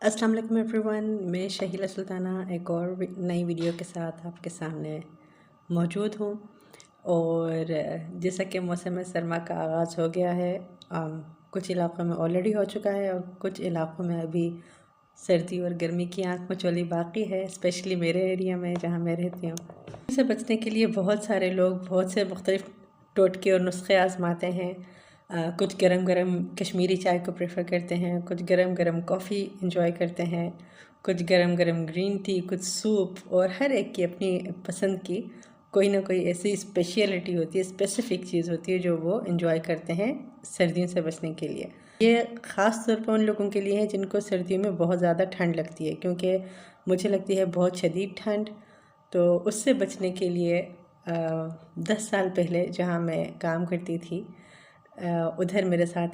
अस्सलाम वालेकुम एवरीवन, मैं शहीला सुल्ताना एक और नई वीडियो के साथ आपके सामने मौजूद हूँ। और जैसा कि मौसम सरमा का आगाज़ हो गया है, कुछ इलाक़ों में ऑलरेडी हो चुका है और कुछ इलाक़ों में अभी सर्दी और गर्मी की आंख मचोली बाकी है, स्पेशली मेरे एरिया में जहाँ मैं रहती हूँ। इससे बचने के लिए बहुत सारे लोग बहुत से मुख्तलिफ़ टोटके और नुस्खे आज़माते हैं। कुछ गरम गरम कश्मीरी चाय को प्रेफर करते हैं, कुछ गरम गरम कॉफ़ी इंजॉय करते हैं, कुछ गरम गरम ग्रीन टी, कुछ सूप, और हर एक की अपनी पसंद की कोई ना कोई ऐसी स्पेशलिटी होती है, स्पेसिफ़िक चीज़ होती है जो वो इंजॉय करते हैं सर्दियों से बचने के लिए। ये ख़ास तौर पर उन लोगों के लिए है जिनको सर्दियों में बहुत ज़्यादा ठंड लगती है, क्योंकि मुझे लगती है बहुत शदीद ठंड। तो उससे बचने के लिए 10 साल पहले जहाँ मैं काम करती थी, उधर मेरे साथ